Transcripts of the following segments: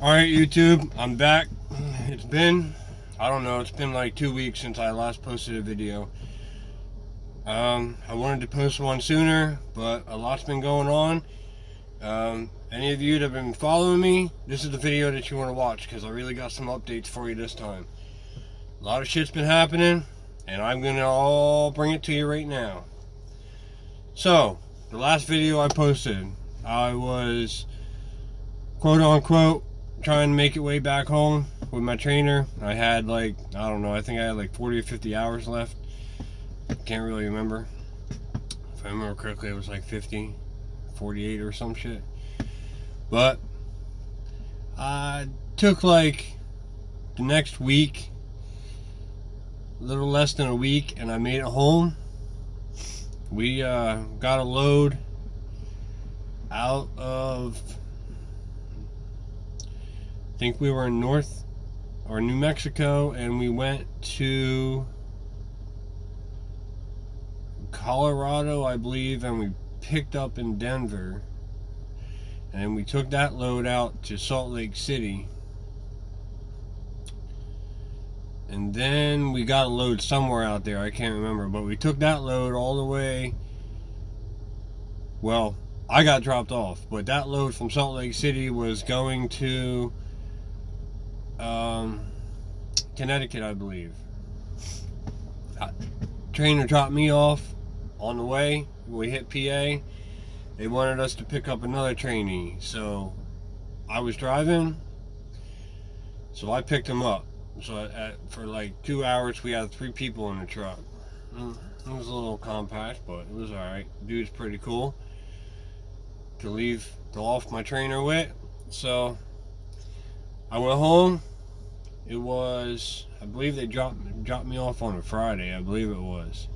Alright YouTube, I'm back. It's been, I don't know, it's been like 2 weeks since I last posted a video. I wanted to post one sooner, but a lot's been going on. Any of you that have been following me, this is the video that you want to watch, because I really got some updates for you this time. A lot of shit's been happening, and I'm gonna all bring it to you right now. So, the last video I posted, I was quote unquote trying to make it way back home with my trainer. I had like, I don't know, I think I had like 40 or 50 hours left. Can't really remember. If I remember correctly, it was like 50, 48 or some shit. But I took like the next week, a little less than a week, and I made it home. We got a load out of, I think we were in New Mexico, and we went to Colorado, I believe, and we picked up in Denver, and then we took that load out to Salt Lake City, and then we got a load somewhere out there, I can't remember, but we took that load all the way, well, I got dropped off, but that load from Salt Lake City was going to Connecticut, I believe. Trainer dropped me off on the way. We hit PA. They wanted us to pick up another trainee, so I was driving, so I picked him up. So for like 2 hours we had 3 people in the truck. It was a little compact, but it was alright. Dude's pretty cool to off my trainer with. So I went home. It was, I believe they dropped me off on a Friday, I believe it was.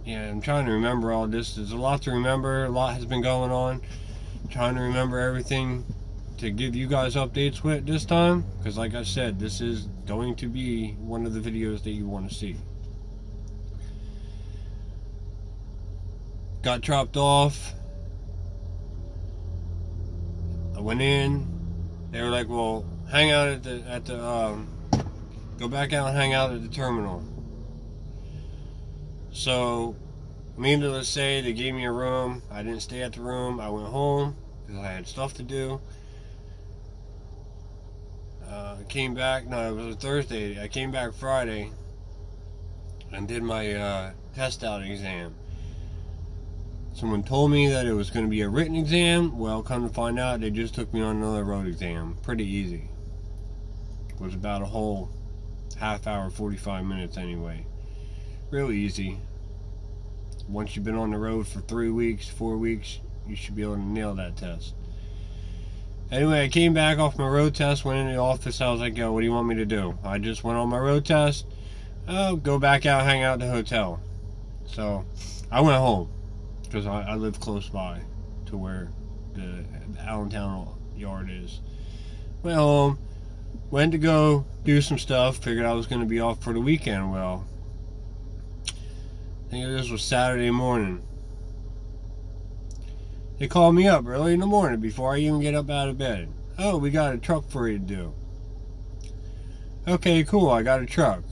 Yeah, I'm trying to remember all this. There's a lot to remember. A lot has been going on. I'm trying to remember everything to give you guys updates with this time, because like I said, this is going to be one of the videos that you want to see. Got dropped off. I went in. They were like, well, hang out at the go back out and hang out at the terminal. So, needless to say, they gave me a room. I didn't stay at the room. I went home because I had stuff to do. Came back, no, it was a Thursday. I came back Friday and did my test out exam. Someone told me that it was going to be a written exam. Well, come to find out, they just took me on another road exam. Pretty easy. It was about a whole half hour, 45 minutes anyway. Really easy. Once you've been on the road for 3 weeks, 4 weeks, you should be able to nail that test. Anyway, I came back off my road test, went in the office. I was like, yo, what do you want me to do? I just went on my road test. Oh, go back out, hang out at the hotel. So, I went home, because I live close by to where the Allentown yard is. Went home, went to go do some stuff, figured I was going to be off for the weekend. Well, I think this was Saturday morning. They called me up early in the morning before I even get up out of bed. Oh, we got a truck for you to do. Okay, cool, I got a truck.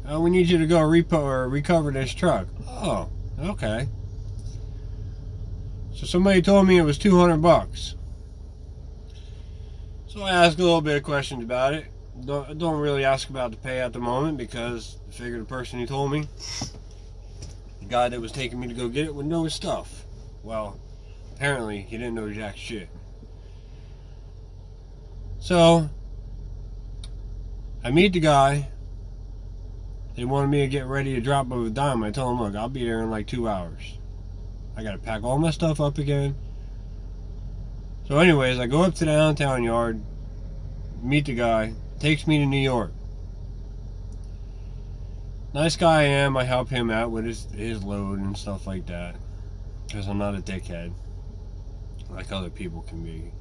Oh, we need you to go recover this truck. Oh, okay. So somebody told me it was $200. So I asked a little bit of questions about it. Don't really ask about the pay at the moment, because I figured the person who told me, the guy that was taking me to go get it, would know his stuff. Well, apparently he didn't know jack shit. So I meet the guy. They wanted me to get ready to drop over a dime. I told him, look, I'll be there in like 2 hours. I gotta pack all my stuff up again. So anyways, I go up to the downtown yard, meet the guy, takes me to New York. Nice guy I am. I help him out with his load and stuff like that, because I'm not a dickhead like other people can be.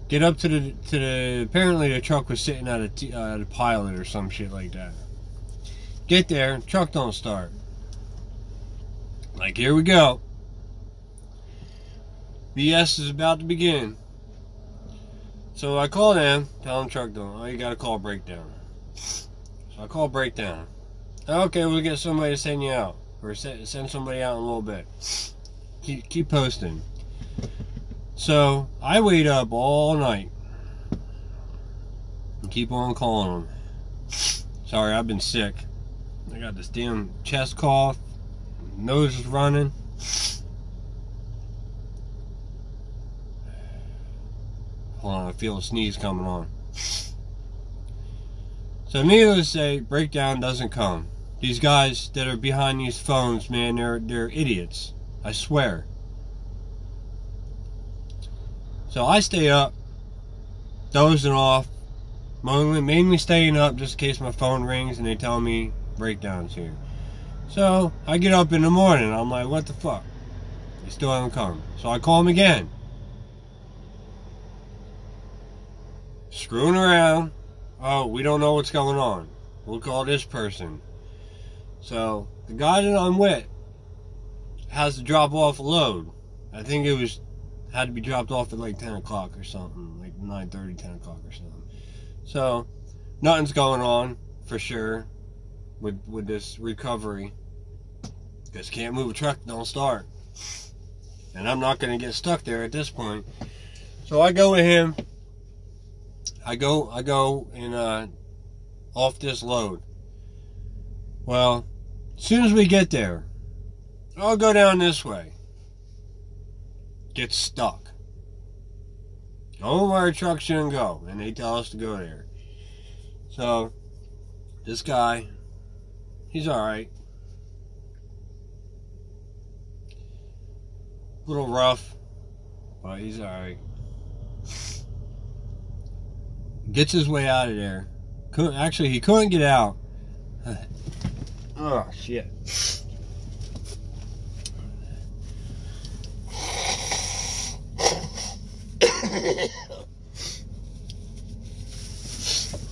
Get up to the apparently the truck was sitting at a pilot or some shit like that. Get there, truck don't start. Like, here we go. BS is about to begin. So I call them, tell them truck don't. Oh, you got to call breakdown. So I call breakdown. Okay, we'll get somebody to send you out, or send somebody out in a little bit. Keep posting. So I wait up all night and keep on calling them. Sorry, I've been sick. I got this damn chest cough, nose is running. Hold on, I feel a sneeze coming on. So needless to say, breakdown doesn't come. These guys that are behind these phones, man, they're idiots. I swear. So I stay up, dozing off, mainly staying up just in case my phone rings and they tell me breakdown's here. So I get up in the morning, I'm like, what the fuck? They still haven't come. So I call them again. Screwing around. Oh, we don't know what's going on. We'll call this person. So the guy that I'm with has to drop off a load. I think it had to be dropped off at like 10 o'clock or something, like 9:30, 10 o'clock or something. So nothing's going on for sure with this recovery. Because can't move a truck, don't start. And I'm not going to get stuck there at this point. So I go with him. I go and off this load. Well, as soon as we get there, I'll go down this way. Get stuck. Go where a truck shouldn't go, and they tell us to go there. So this guy, he's alright. A little rough, but he's alright. Gets his way out of there. Actually, he couldn't get out. Oh, shit.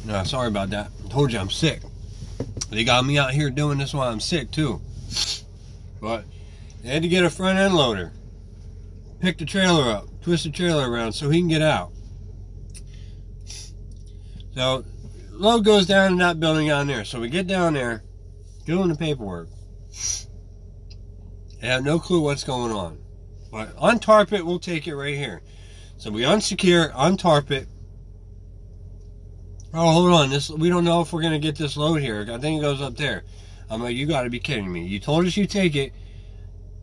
No, sorry about that. I told you I'm sick. They got me out here doing this while I'm sick, too. But they had to get a front end loader. Pick the trailer up. Twist the trailer around so he can get out. So, load goes down in that building down there. So we get down there, doing the paperwork. I have no clue what's going on. But untarp it, we'll take it right here. So we unsecure, untarp it. Oh, hold on. We don't know if we're going to get this load here. I think it goes up there. I'm like, you got to be kidding me. You told us you take it,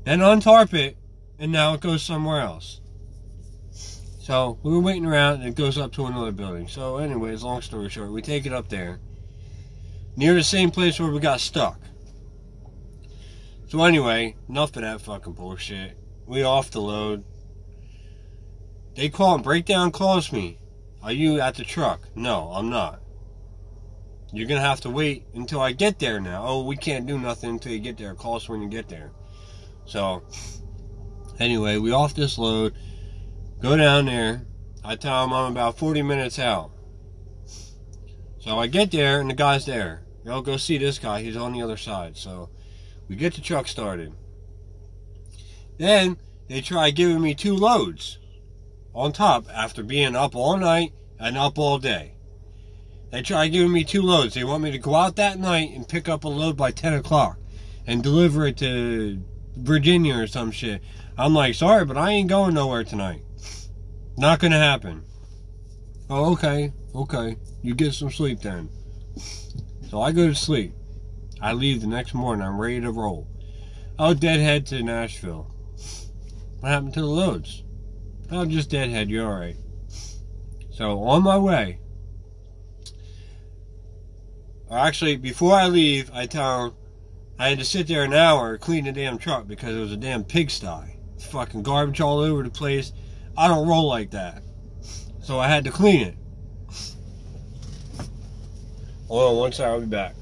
then untarp it, and now it goes somewhere else. So we were waiting around and it goes up to another building. So anyways, long story short, we take it up there. Near the same place where we got stuck. So anyway, enough of that fucking bullshit. We off the load. They call, breakdown calls me. Are you at the truck? No, I'm not. You're going to have to wait until I get there now. Oh, we can't do nothing until you get there. Call us when you get there. So anyway, we off this load. Go down there. I tell him I'm about 40 minutes out. So I get there and the guy's there. Y'all go see this guy. He's on the other side. So we get the truck started. Then they try giving me 2 loads on top after being up all night and up all day. They try giving me 2 loads. They want me to go out that night and pick up a load by 10 o'clock and deliver it to Virginia or some shit. I'm like, sorry, but I ain't going nowhere tonight. Not gonna happen. Oh, okay. You get some sleep then. So I go to sleep. I leave the next morning. I'm ready to roll. I'll deadhead to Nashville. What happened to the loads? I'll just deadhead. You're alright. So on my way. Actually, before I leave, I tell them I had to sit there an hour clean the damn truck because it was a damn pigsty. Fucking garbage all over the place. I don't roll like that. So I had to clean it. Hold on one second, I'll be back.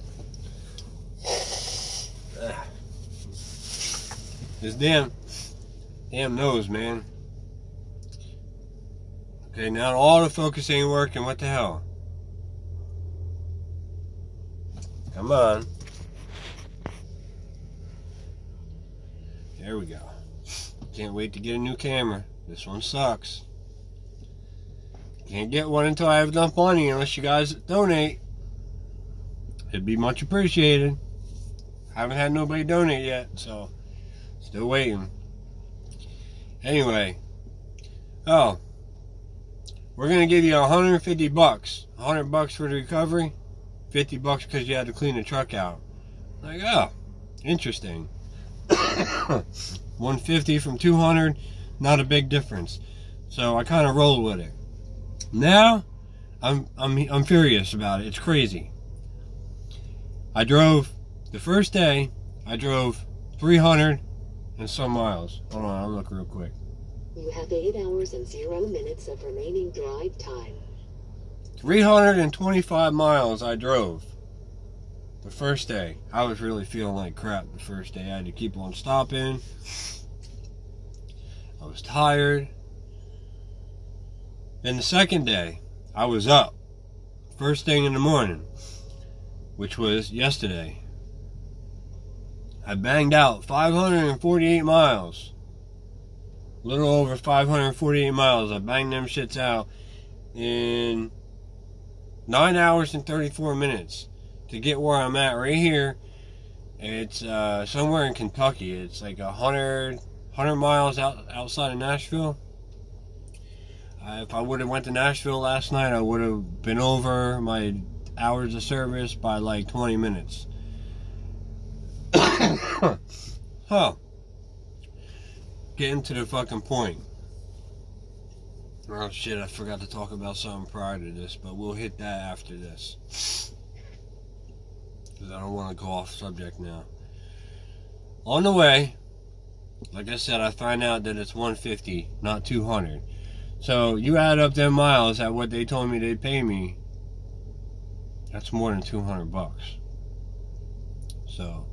This damn nose, man. Okay, now the autofocus ain't working. What the hell? Come on. There we go. Can't wait to get a new camera. This one sucks. Can't get one until I have enough money unless you guys donate. It'd be much appreciated. Haven't had nobody donate yet, so still waiting. Anyway, oh, we're gonna give you $150, $100 for the recovery, $50 because you had to clean the truck out. Like, oh, interesting. 150 from 200, not a big difference. So I kind of rolled with it. Now, I'm furious about it. It's crazy. I drove the first day. I drove 300 and some miles. Hold on, I'll look real quick. You have 8 hours and 0 minutes of remaining drive time. 325 miles I drove the first day. I was really feeling like crap the first day. I had to keep on stopping. I was tired. Then the second day, I was up first thing in the morning, which was yesterday. I banged out 548 miles. A little over 548 miles. I banged them shits out in 9 hours and 34 minutes to get where I'm at right here. It's somewhere in Kentucky. It's like 100 miles outside of Nashville. If I would have went to Nashville last night, I would have been over my hours of service by like 20 minutes. Huh. Getting to the fucking point. Oh shit, I forgot to talk about something prior to this, but we'll hit that after this. Because I don't want to go off subject now. On the way, like I said, I find out that it's 150, not 200. So you add up them miles at what they told me they'd pay me. That's more than $200. So,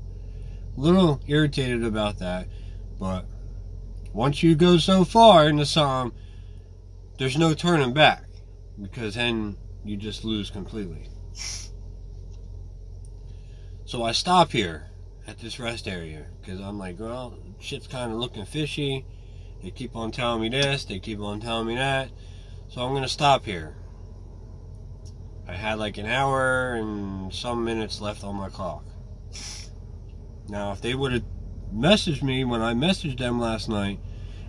a little irritated about that. But once you go so far into something, there's no turning back. Because then you just lose completely. So I stop here at this rest area. Because I'm like, well, shit's kind of looking fishy. They keep on telling me this, they keep on telling me that. So I'm going to stop here. I had like an hour and some minutes left on my clock. Now, if they would have messaged me when I messaged them last night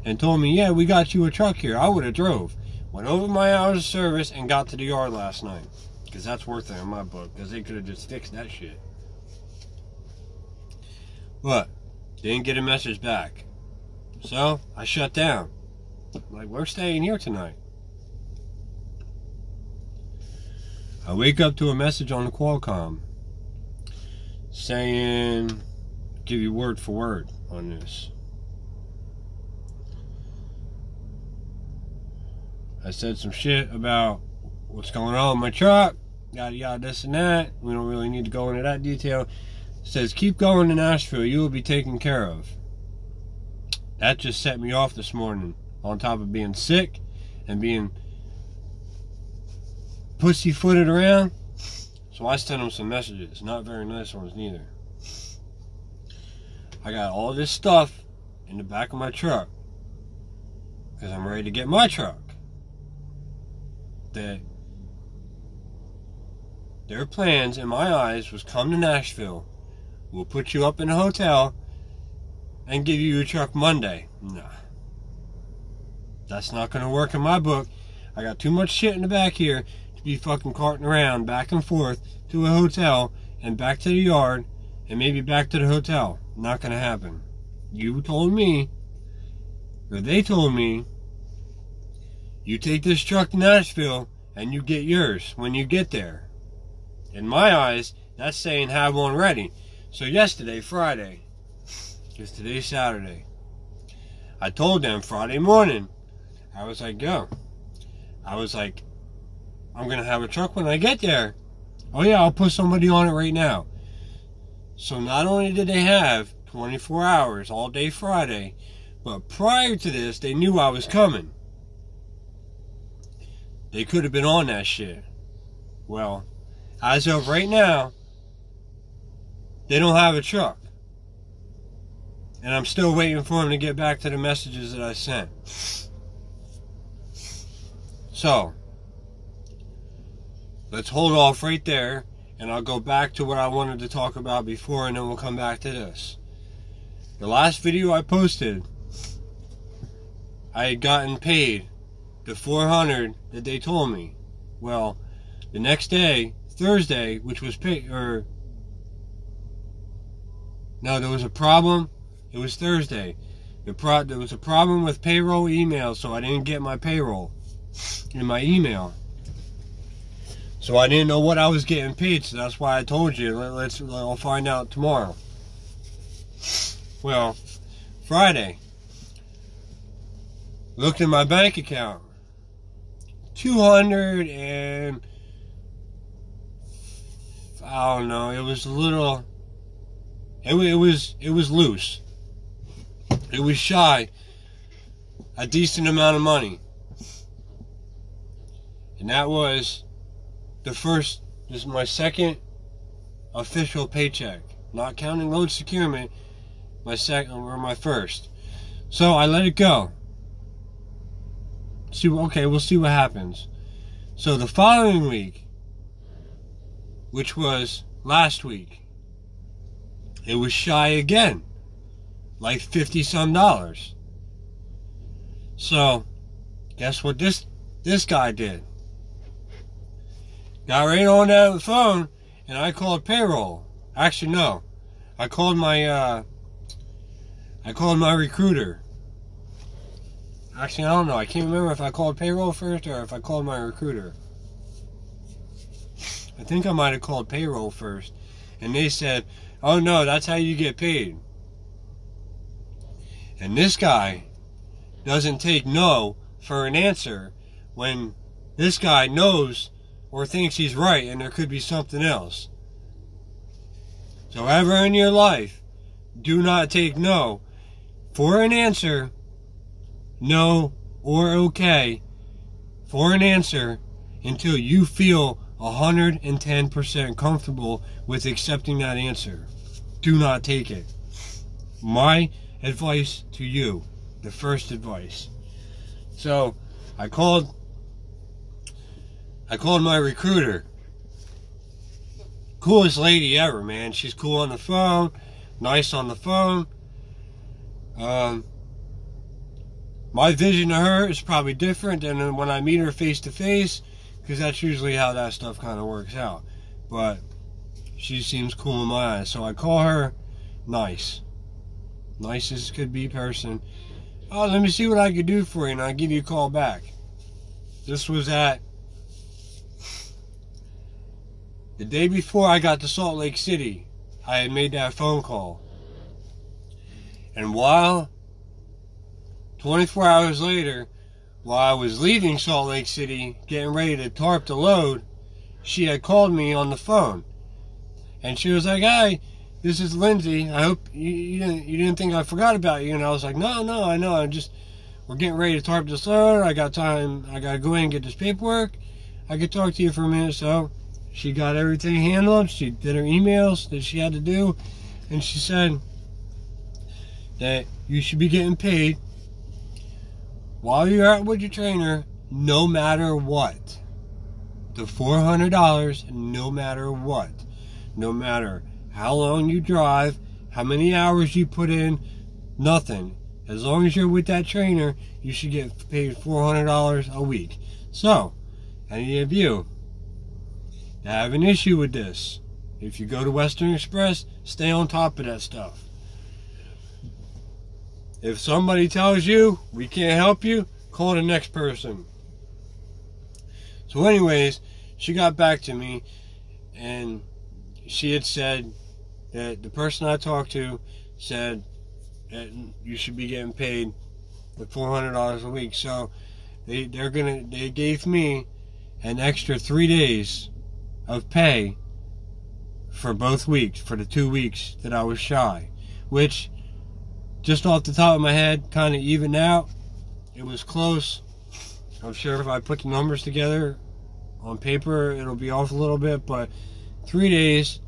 and told me, yeah, we got you a truck here, I would have drove. Went over my hours of service and got to the yard last night. Because that's worth it in my book. Because they could have just fixed that shit. But, they didn't get a message back. So, I shut down. Like, we're staying here tonight. I wake up to a message on the Qualcomm saying, give you word for word on this. I said some shit about what's going on with my truck, yada yada, this and that. We don't really need to go into that detail. It says, keep going to Nashville, you will be taken care of. That just set me off this morning, on top of being sick and being pussy-footed around. So I sent them some messages, not very nice ones neither. I got all this stuff in the back of my truck because I'm ready to get my truck. That their plans, in my eyes, was come to Nashville. We'll put you up in a hotel and give you your truck Monday. Nah. That's not going to work in my book. I got too much shit in the back here to be fucking carting around back and forth to a hotel and back to the yard and maybe back to the hotel. Not going to happen. You told me, or they told me, you take this truck to Nashville and you get yours when you get there. In my eyes, that's saying have one ready. So yesterday, Friday, because today's Saturday, I told them Friday morning, I was like, yo, I was like, I'm going to have a truck when I get there. Oh yeah, I'll put somebody on it right now. So not only did they have 24 hours all day Friday, but prior to this, they knew I was coming. They could have been on that shit. Well, as of right now, they don't have a truck. And I'm still waiting for them to get back to the messages that I sent. So, let's hold off right there, and I'll go back to what I wanted to talk about before, and then we'll come back to this. The last video I posted, I had gotten paid the $400 that they told me. Well, the next day, Thursday, which was no, there was a problem. It was Thursday. There was a problem with payroll email, so I didn't get my payroll in my email. So I didn't know what I was getting paid, so that's why I told you, I'll find out tomorrow. Well, Friday, looked in my bank account, 200 and, I don't know, it was a little, it was loose. It was shy a decent amount of money. And that was this is my second official paycheck. Not counting loan securement, my first. So I let it go. Okay, we'll see what happens. So the following week, which was last week, it was shy again. Like $50-some. So, guess what this guy did? Got right on the phone, and I called payroll. Actually, no. I called my recruiter. Actually, I don't know. I can't remember if I called payroll first or if I called my recruiter. I think I might have called payroll first. And they said, oh no, that's how you get paid. And this guy doesn't take no for an answer when this guy knows or thinks he's right and there could be something else. So ever in your life, do not take no for an answer, no or okay for an answer until you feel 110% comfortable with accepting that answer. Do not take it. My advice to you, the first advice. So I called my recruiter. Coolest lady ever, man. She's cool on the phone, nice on the phone. My vision of her is probably different than when I meet her face to face, because that's usually how that stuff kind of works out. But she seems cool in my eyes, so I call her nice. Nicest could be person. Oh, let me see what I could do for you, and I'll give you a call back. This was at the day before I got to Salt Lake City. I had made that phone call. And 24 hours later, while I was leaving Salt Lake City, getting ready to tarp the load, she had called me on the phone. And she was like, "Hi, this is Lindsay. I hope you didn't think I forgot about you." And I was like, no, I know. We're getting ready to tarp this load. I got time. I got to go in and get this paperwork. I could talk to you for a minute. So she got everything handled. She did her emails that she had to do. And she said that you should be getting paid while you're out with your trainer, no matter what. The $400, no matter what. No matter how long you drive, how many hours you put in, nothing. As long as you're with that trainer, you should get paid $400 a week. So, any of you that have an issue with this, if you go to Western Express, stay on top of that stuff. If somebody tells you we can't help you, call the next person. So anyways, she got back to me, and she had said that the person I talked to said that you should be getting paid the $400 a week. So they gave me an extra 3 days of pay for both weeks, for the 2 weeks that I was shy, which just off the top of my head kind of evened out. It was close. I'm sure if I put the numbers together on paper it'll be off a little bit, but 3 days,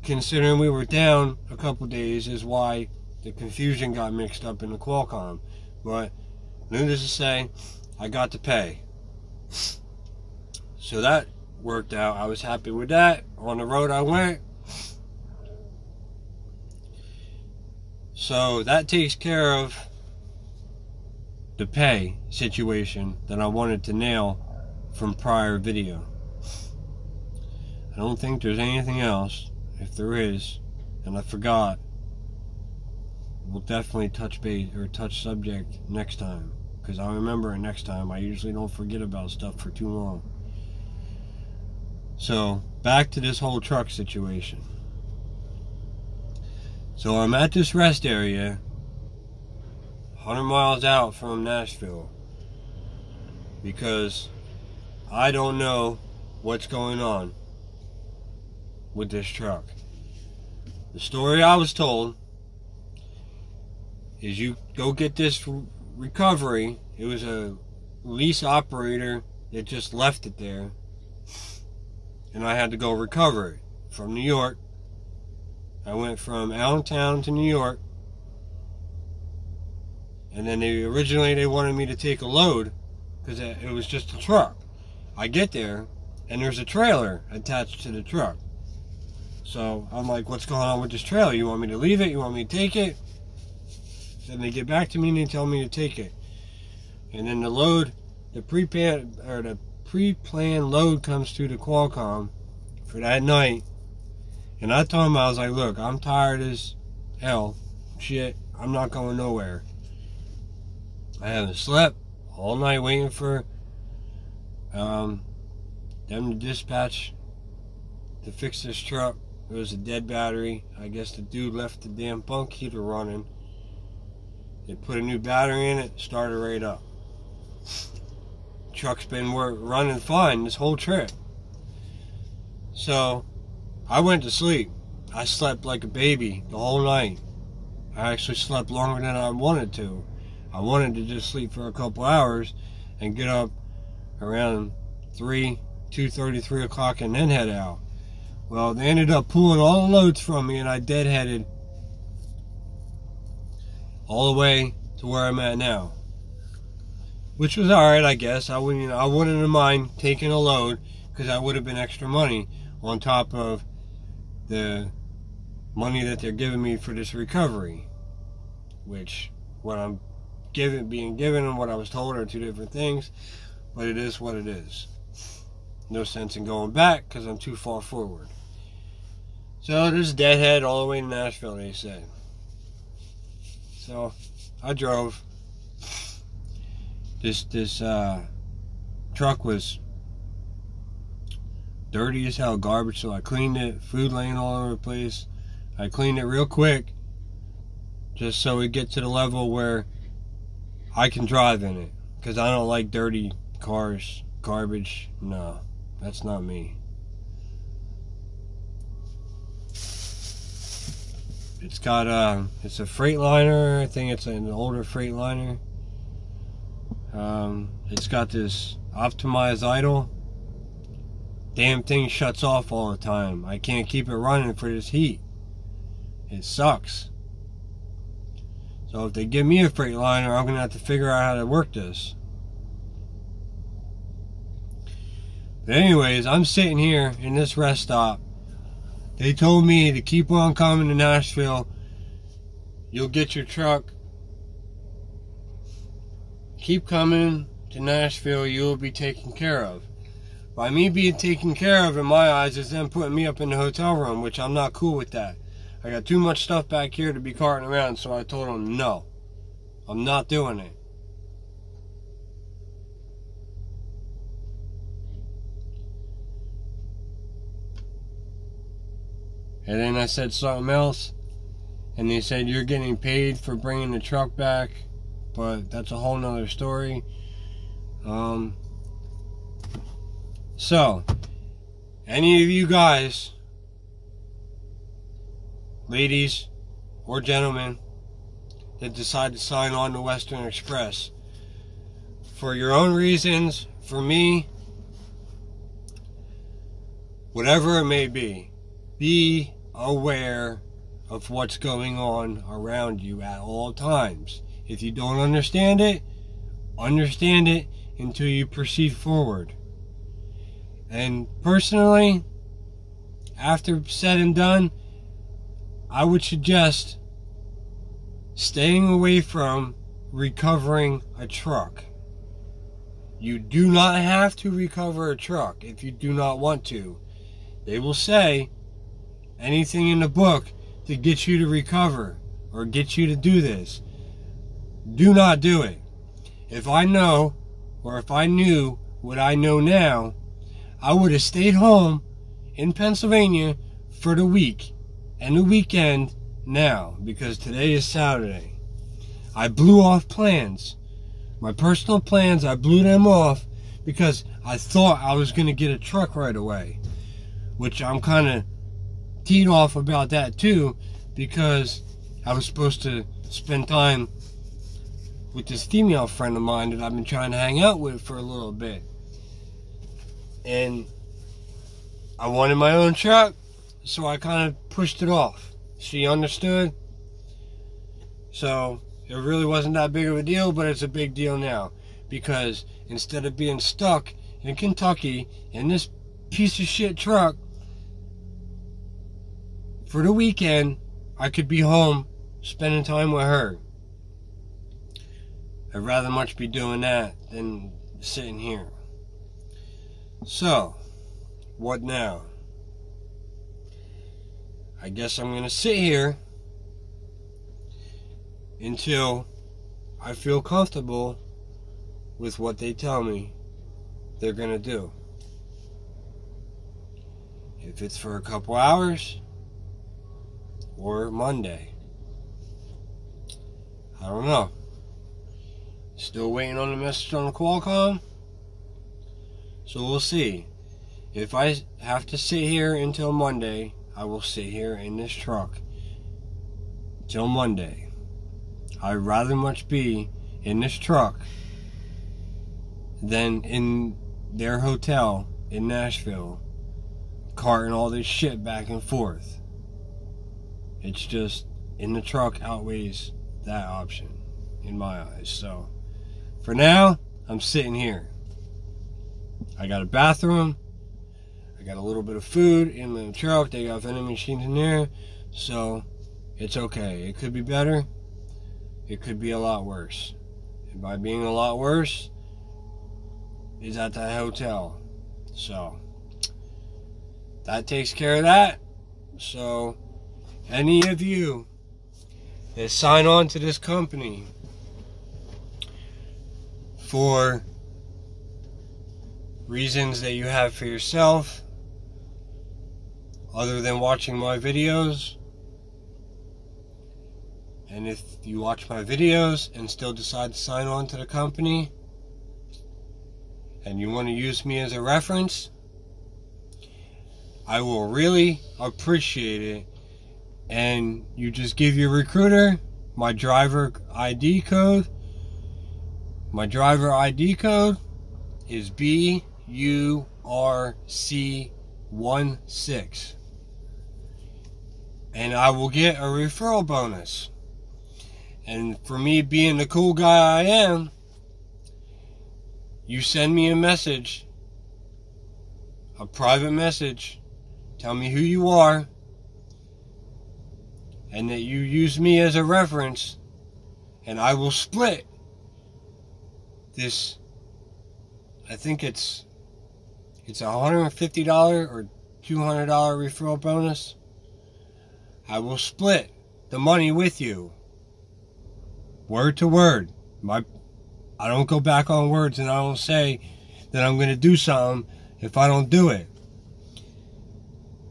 considering we were down a couple days, is why the confusion got mixed up in the Qualcomm. But needless to say, I got to pay. So that worked out. I was happy with that. On the road I went. So that takes care of the pay situation that I wanted to nail from prior video. I don't think there's anything else. If there is, and I forgot, we'll definitely touch base or touch subject next time, because I'll remember it next time. I usually don't forget about stuff for too long. So back to this whole truck situation. So I'm at this rest area 100 miles out from Nashville, because I don't know what's going on with this truck. The story I was told is you go get this recovery. It was a lease operator that just left it there, and I had to go recover it from New York. I went from Allentown to New York, and then originally they wanted me to take a load because it was just a truck. I get there and there's a trailer attached to the truck. So I'm like, what's going on with this trailer? You want me to leave it? You want me to take it? Then they get back to me and they tell me to take it. And then the load, the pre-planned load comes through the Qualcomm for that night. And I told him, I was like, look, I'm tired as hell. Shit, I'm not going nowhere. I haven't slept all night waiting for them to dispatch to fix this truck. It was a dead battery. I guess the dude left the damn bunk heater running. They put a new battery in it, started right up. Truck's been running fine this whole trip. So I went to sleep. I slept like a baby the whole night. I actually slept longer than I wanted to. I wanted to just sleep for a couple hours and get up around 2:30, 3 o'clock and then head out. Well, they ended up pulling all the loads from me and I deadheaded all the way to where I'm at now. Which was alright, I guess. I wouldn't have mind taking a load, because that would have been extra money on top of the money that they're giving me for this recovery. Which, what I'm being given and what I was told are two different things, but it is what it is. No sense in going back because I'm too far forward. So this deadhead all the way to Nashville, they said. So I drove. This truck was dirty as hell, garbage, so I cleaned it. Food laying all over the place. I cleaned it real quick just so it get to the level where I can drive in it, because I don't like dirty cars, garbage. No, that's not me. It's got it's a Freightliner. I think it's an older Freightliner. It's got this optimized idle. Damn thing shuts off all the time. I can't keep it running for this heat. It sucks. So if they give me a Freightliner, I'm gonna have to figure out how to work this. But anyways, I'm sitting here in this rest stop. They told me to keep on coming to Nashville. You'll get your truck. Keep coming to Nashville, you'll be taken care of. By me being taken care of, in my eyes, is them putting me up in the hotel room, which I'm not cool with that. I got too much stuff back here to be carting around, so I told them, no, I'm not doing it. And then I said something else, and they said, you're getting paid for bringing the truck back, but that's a whole nother story. So, any of you guys, ladies or gentlemen, that decide to sign on to Western Express, for your own reasons, for me, whatever it may be aware of what's going on around you at all times. If you don't understand it, until you proceed forward. And personally, after said and done, I would suggest staying away from recovering a truck. You do not have to recover a truck if you do not want to. They will say anything in the book to get you to recover or get you to do this. Do not do it. If I know, or if I knew what I know now, I would have stayed home in Pennsylvania for the week and the weekend now, because today is Saturday. I blew off plans. My personal plans, I blew them off because I thought I was going to get a truck right away, which I'm kind of teed off about that too, because I was supposed to spend time with this female friend of mine that I've been trying to hang out with for a little bit. And I wanted my own truck, so I kind of pushed it off. She understood. So it really wasn't that big of a deal, but it's a big deal now, because instead of being stuck in Kentucky in this piece of shit truck for the weekend, I could be home spending time with her. I'd rather much be doing that than sitting here. So, what now? I guess I'm gonna sit here until I feel comfortable with what they tell me they're gonna do. If it's for a couple hours or Monday, I don't know. Still waiting on the message on the Qualcomm, so we'll see. If I have to sit here until Monday, I will sit here in this truck till Monday. I'd rather much be in this truck than in their hotel in Nashville, carting all this shit back and forth. It's just, in the truck outweighs that option in my eyes. So for now, I'm sitting here. I got a bathroom, I got a little bit of food in the truck, they got vending machines in there, so it's okay. It could be better, it could be a lot worse. And by being a lot worse, is at that hotel. So that takes care of that. So any of you that sign on to this company for reasons that you have for yourself, other than watching my videos, and if you watch my videos and still decide to sign on to the company and you want to use me as a reference, I will really appreciate it. And you just give your recruiter my driver ID code. My driver ID code is BURC16, and I will get a referral bonus. And for me being the cool guy I am, you send me a message, a private message, tell me who you are, and that you use me as a reference, and I will split this. I think it's $150 or $200 referral bonus. I will split the money with you, word to word. I don't go back on words, and I don't say that I'm going to do something if I don't do it.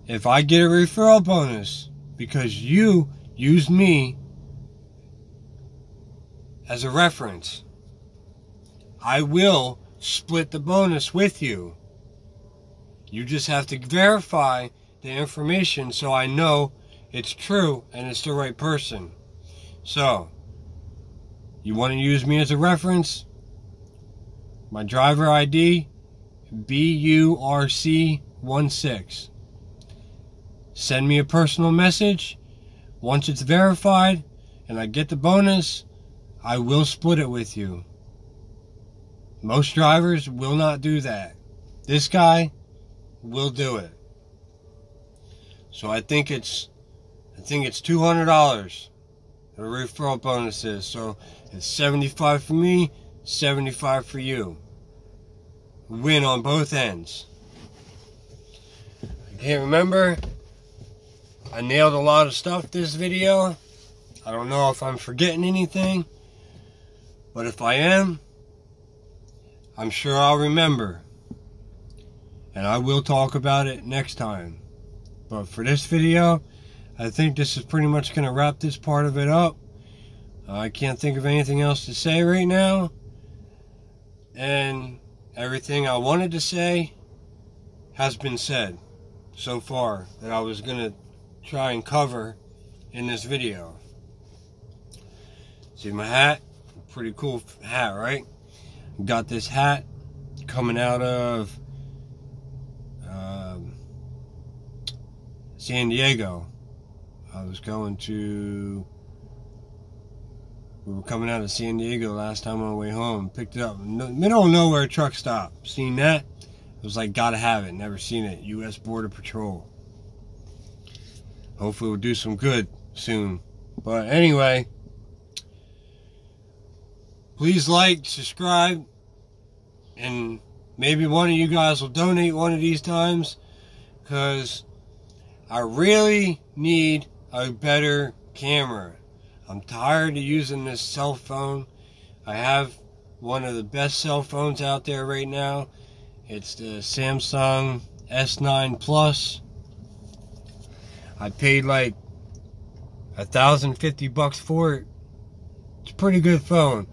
If I get a referral bonus because you used me as a reference, I will split the bonus with you. You just have to verify the information so I know it's true and it's the right person. So, you want to use me as a reference? My driver ID, BURC16. Send me a personal message. Once it's verified and I get the bonus, I will split it with you. Most drivers will not do that. This guy will do it. So I think it's $200. The referral bonus is. So it's $75 for me, $75 for you. Win on both ends. I can't remember. I nailed a lot of stuff this video. I don't know if I'm forgetting anything. But if I am, I'm sure I'll remember. And I will talk about it next time. But for this video, I think this is pretty much going to wrap this part of it up. I can't think of anything else to say right now. And everything I wanted to say has been said so far that I was going to try and cover in this video. See my hat? Pretty cool hat, right? Got this hat coming out of San Diego. We were coming out of San Diego last time on the way home. Picked it up. Middle of nowhere truck stop. Seen that? It was like, gotta have it. Never seen it. U.S. Border Patrol. Hopefully we'll do some good soon. But anyway, please like, subscribe, and maybe one of you guys will donate one of these times, because I really need a better camera. I'm tired of using this cell phone. I have one of the best cell phones out there right now. It's the Samsung S9 Plus. I paid like $1,050 for it. It's a pretty good phone,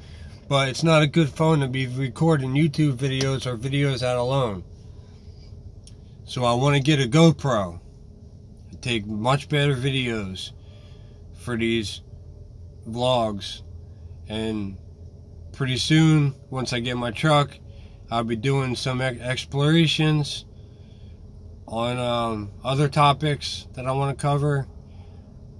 but it's not a good phone to be recording YouTube videos or videos out alone. So I want to get a GoPro. Take much better videos for these vlogs, and pretty soon, once I get my truck, I'll be doing some explorations on other topics that I want to cover,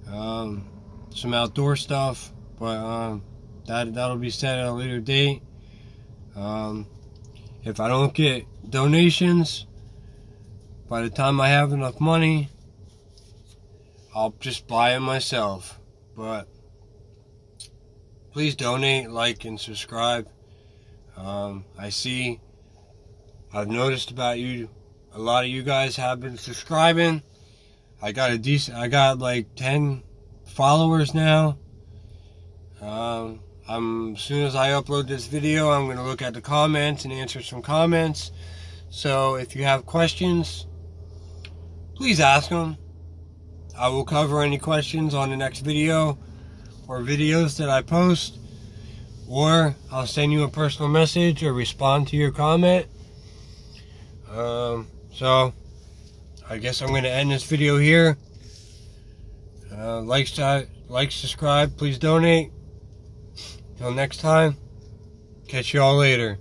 some outdoor stuff, but that'll be set at a later date. If I don't get donations by the time I have enough money, I'll just buy it myself. But please donate, like, and subscribe. I've noticed about you, a lot of you guys have been subscribing. I got like 10 followers now. As soon as I upload this video, I'm going to look at the comments and answer some comments. So if you have questions, please ask them. I will cover any questions on the next video or videos that I post, or I'll send you a personal message or respond to your comment. So I guess I'm going to end this video here. Like, subscribe, please donate. Till next time, catch you all later.